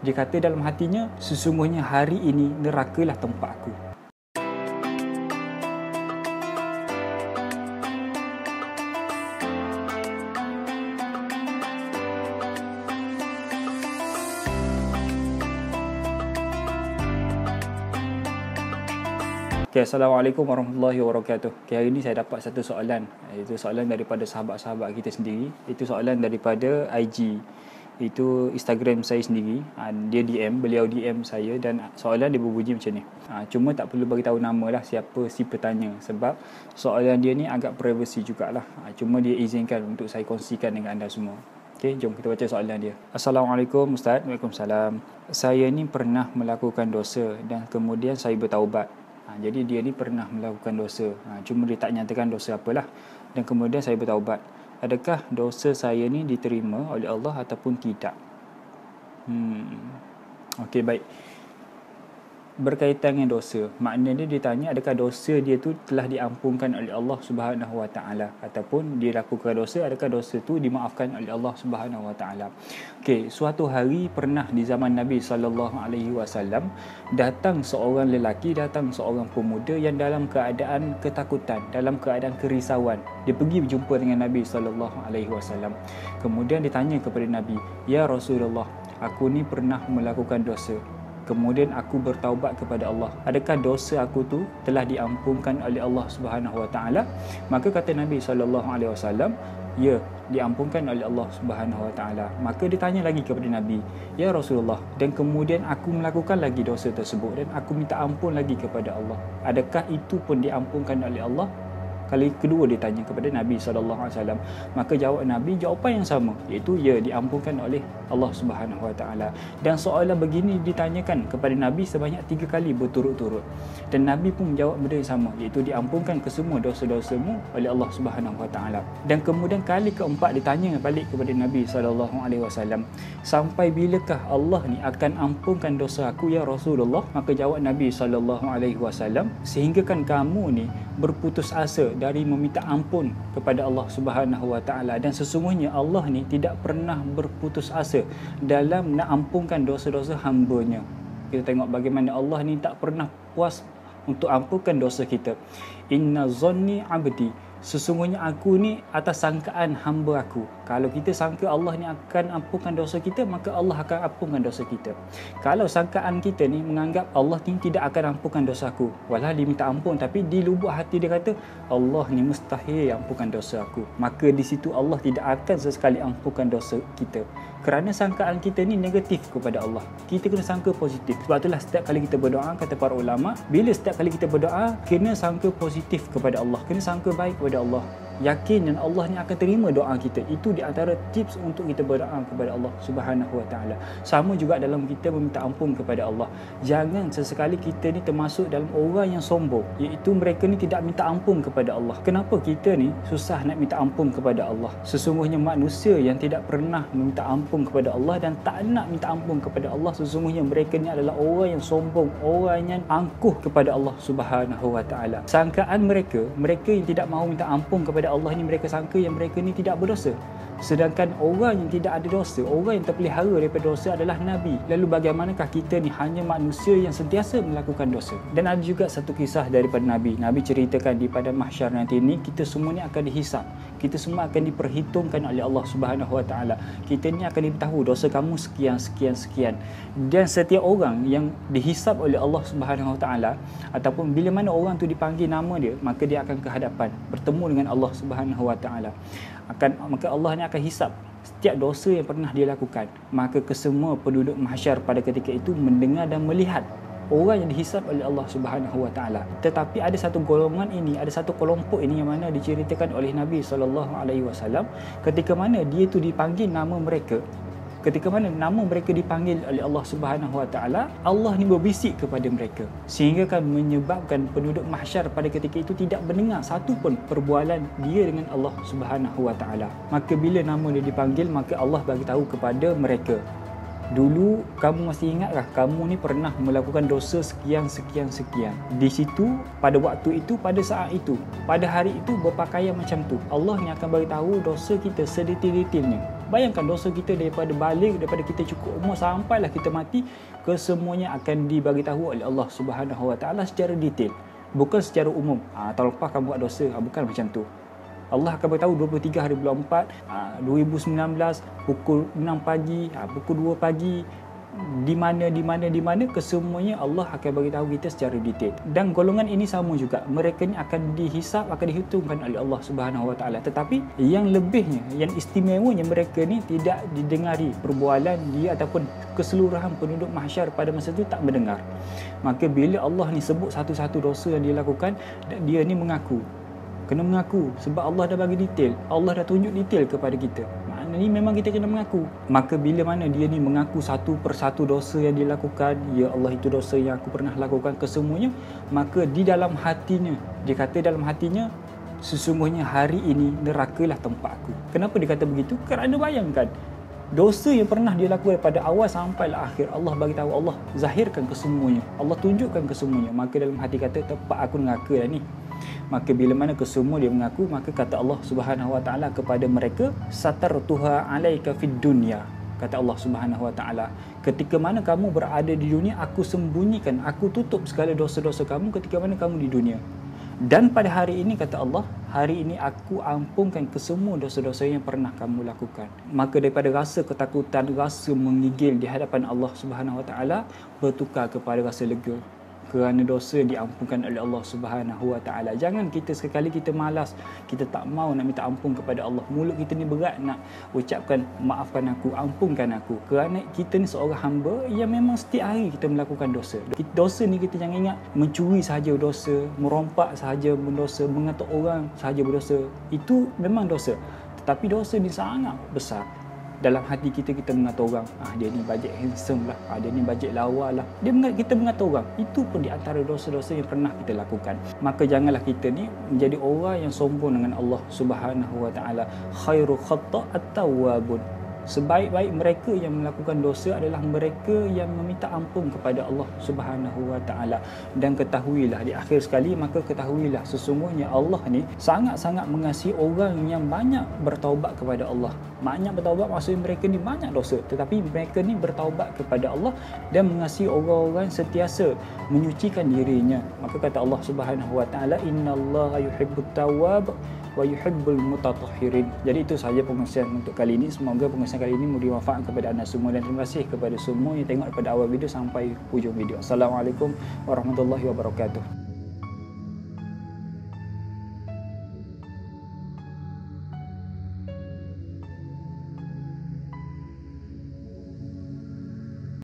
Dia kata dalam hatinya, sesungguhnya hari ini nerakalah tempat aku. Okay, Assalamualaikum warahmatullahi wabarakatuh. Okay, hari ini saya dapat satu soalan. Itu soalan daripada sahabat-sahabat kita sendiri. Itu soalan daripada IG. Itu Instagram saya sendiri. Beliau DM saya dan soalan dia berbunyi macam ni. Cuma tak perlu bagi tahu nama lah siapa si petanya. Sebab soalan dia ni agak privacy jugalah. Cuma dia izinkan untuk saya kongsikan dengan anda semua. Okay, jom kita baca soalan dia. Assalamualaikum Ustaz. Waalaikumsalam. Saya ni pernah melakukan dosa dan kemudian saya bertaubat. Jadi dia ni pernah melakukan dosa. Cuma dia tak nyatakan dosa apalah. Dan kemudian saya bertaubat. Adakah dosa saya ni diterima oleh Allah ataupun tidak? Okey, baik. Berkaitan dengan dosa, maknanya dia tanya adakah dosa dia tu telah diampunkan oleh Allah Subhanahu Wa Taala ataupun dia lakukan dosa, adakah dosa tu dimaafkan oleh Allah Subhanahu Wa Taala. Okey, suatu hari pernah di zaman Nabi sallallahu alaihi wasallam datang seorang lelaki, datang seorang pemuda yang dalam keadaan ketakutan, dalam keadaan kerisauan. Dia pergi berjumpa dengan Nabi sallallahu alaihi wasallam. Kemudian ditanya kepada Nabi, "Ya Rasulullah, aku ni pernah melakukan dosa. Kemudian aku bertaubat kepada Allah. Adakah dosa aku tu telah diampunkan oleh Allah Subhanahu Wa Taala?" Maka kata Nabi sallallahu alaihi wasallam, "Ya, diampunkan oleh Allah Subhanahu Wa Taala." Maka dia tanya lagi kepada Nabi, "Ya Rasulullah, dan kemudian aku melakukan lagi dosa tersebut dan aku minta ampun lagi kepada Allah. Adakah itu pun diampunkan oleh Allah?" Kali kedua dia tanya kepada Nabi SAW. Maka jawab Nabi jawapan yang sama, iaitu ya, diampunkan oleh Allah Subhanahu Wa Taala. Dan soalan begini ditanyakan kepada Nabi sebanyak 3 kali berturut-turut. Dan Nabi pun menjawab benda yang sama, iaitu diampunkan kesemua dosa-dosamu oleh Allah Subhanahu Wa Taala. Dan kemudian kali keempat ditanya balik kepada Nabi SAW, "Sampai bilakah Allah ni akan ampunkan dosa aku ya Rasulullah?" Maka jawab Nabi SAW, "Sehinggakan kamu ni berputus asa dari meminta ampun kepada Allah Subhanahu Wa Taala, dan sesungguhnya Allah ni tidak pernah berputus asa dalam nak ampunkan dosa-dosa hamba-Nya." Kita tengok bagaimana Allah ni tak pernah puas untuk ampunkan dosa kita. "Inna zanni abdi", sesungguhnya aku ni atas sangkaan hamba aku. Kalau kita sangka Allah ni akan ampunkan dosa kita, maka Allah akan ampunkan dosa kita. Kalau sangkaan kita ni menganggap Allah ni tidak akan ampunkan dosa aku, walau dia minta ampun, tapi di lubuk hati dia kata Allah ni mustahil ampunkan dosa aku, maka di situ Allah tidak akan sesekali ampunkan dosa kita. Kerana sangkaan kita ni negatif kepada Allah. Kita kena sangka positif. Sebab itulah setiap kali kita berdoa, kata para ulama, bila setiap kali kita berdoa, kena sangka positif kepada Allah, kena sangka baik kepada Allah. Yakin dan Allah ni akan terima doa kita. Itu di antara tips untuk kita berdoa kepada Allah Subhanahu Wa Taala. Sama juga dalam kita meminta ampun kepada Allah. Jangan sesekali kita ni termasuk dalam orang yang sombong, iaitu mereka ni tidak minta ampun kepada Allah. Kenapa kita ni susah nak minta ampun kepada Allah? Sesungguhnya manusia yang tidak pernah meminta ampun kepada Allah dan tak nak minta ampun kepada Allah, sesungguhnya mereka ni adalah orang yang sombong, orang yang angkuh kepada Allah Subhanahu Wa Taala. Sangkaan mereka yang tidak mahu minta ampun kepada Allah ni, mereka sangka yang mereka ni tidak berdosa. Sedangkan orang yang tidak ada dosa, orang yang terpelihara daripada dosa adalah Nabi. Lalu bagaimanakah kita ni hanya manusia yang sentiasa melakukan dosa? Dan ada juga satu kisah daripada Nabi. Nabi ceritakan di pada mahsyar nanti ni, kita semua ni akan dihisap. Kita semua akan diperhitungkan oleh Allah Subhanahu Wa Taala. Kita ni akan diberitahu dosa kamu sekian, sekian, sekian. Dan setiap orang yang dihisap oleh Allah Subhanahu Wa Taala, ataupun bila mana orang tu dipanggil nama dia, maka dia akan ke hadapan, bertemu dengan Allah Subhanahu Wa Taala. Maka Allah ni akan hisap setiap dosa yang pernah dia lakukan. Maka kesemua penduduk mahsyar pada ketika itu mendengar dan melihat orang yang dihisap oleh Allah Subhanahu Wa Taala. Tetapi ada satu golongan ini, ada satu kelompok ini yang mana diceritakan oleh Nabi sallallahu alaihi wasallam, ketika mana dia tu dipanggil nama mereka, ketika mana nama mereka dipanggil oleh Allah Subhanahu Wa Taala, Allah ni berbisik kepada mereka, sehingga kan menyebabkan penduduk mahsyar pada ketika itu tidak mendengar satu pun perbualan dia dengan Allah Subhanahu Wa Taala. Maka bila nama dia dipanggil, maka Allah bagi tahu kepada mereka, dulu kamu masih ingatkah kamu ni pernah melakukan dosa sekian, sekian, sekian. Di situ, pada waktu itu, pada saat itu, pada hari itu berpakaian macam tu, Allah ni akan bagi tahu dosa kita sedetil-detilnya. Bayangkan dosa kita daripada balik, daripada kita cukup umur sampailah kita mati, kesemuanya akan dibagi tahu oleh Allah Subhanahu Wa Taala secara detail. Bukan secara umum. Tahun lepas kamu buat dosa, bukan macam tu. Allah akan beritahu 23 hari bulan 4 2019 pukul 6 pagi, pukul 2 pagi, di mana kesemuanya Allah akan bagi tahu kita secara detail. Dan golongan ini sama juga, mereka ni akan dihisap, akan dihitungkan oleh Allah Subhanahu Wa Taala. Tetapi yang lebihnya, yang istimewanya, mereka ni tidak didengari perbualan dia ataupun keseluruhan penduduk mahsyar pada masa itu tak mendengar. Maka bila Allah ni sebut satu-satu dosa yang dia lakukan, dia ni mengaku. Kena mengaku sebab Allah dah bagi detail. Allah dah tunjuk detail kepada kita. Maknanya memang kita kena mengaku. Maka bila mana dia ni mengaku satu persatu dosa yang dia lakukan, ya Allah itu dosa yang aku pernah lakukan kesemuanya, maka di dalam hatinya, dia kata dalam hatinya, sesungguhnya hari ini nerakalah tempat aku. Kenapa dia kata begitu? Kerana bayangkan dosa yang pernah dia lakukan pada awal sampai akhir, Allah bagi tahu, Allah zahirkan kesemuanya, Allah tunjukkan kesemuanya. Maka dalam hati kata, tempat aku neraka dah ni. Maka bila mana kesemua dia mengaku, maka kata Allah Subhanahu Wa Taala kepada mereka, satartuha alaika fid dunya. Kata Allah Subhanahu Wa Taala, ketika mana kamu berada di dunia, aku sembunyikan, aku tutup segala dosa-dosa kamu ketika mana kamu di dunia. Dan pada hari ini, kata Allah, hari ini aku ampunkan kesemua dosa-dosa yang pernah kamu lakukan. Maka daripada rasa ketakutan, rasa menggigil di hadapan Allah Subhanahu Wa Taala bertukar kepada rasa lega, kerana dosa diampunkan oleh Allah Subhanahu Wa Taala. Jangan kita sekali kita malas, kita tak mau nak minta ampun kepada Allah. Mulut kita ni berat nak ucapkan maafkan aku, ampunkan aku. Kerana kita ni seorang hamba yang memang setiap hari kita melakukan dosa. Dosa ni kita jangan ingat mencuri sahaja dosa, merompak sahaja berdosa, mengatuk orang sahaja berdosa. Itu memang dosa. Tetapi dosa ni sangat besar. Dalam hati kita, kita mengata orang, dia ni bajet handsome lah, dia ni bajet lawa lah. Kita mengata orang. Itu pun di antara dosa-dosa yang pernah kita lakukan. Maka janganlah kita ni menjadi orang yang sombong dengan Allah Subhanahu Wa Taala. Khairu khata' at-tawwabun. Sebaik-baik mereka yang melakukan dosa adalah mereka yang meminta ampun kepada Allah Subhanahu Wa Taala. Dan ketahuilah, di akhir sekali, maka ketahuilah sesungguhnya Allah ni sangat-sangat mengasihi orang yang banyak bertaubat kepada Allah. Banyak bertaubat maksudnya mereka ni banyak dosa, tetapi mereka ni bertaubat kepada Allah dan mengasihi orang-orang sentiasa menyucikan dirinya. Maka kata Allah Subhanahu Wa Taala, innallaha yuhibbut tawwab wa yuhibbul mutatahhirin. Jadi itu sahaja pengusian untuk kali ini. Semoga pengusian kali ini memberi manfaat kepada anda semua, dan terima kasih kepada semua yang tengok daripada awal video sampai hujung video. Assalamualaikum warahmatullahi wabarakatuh.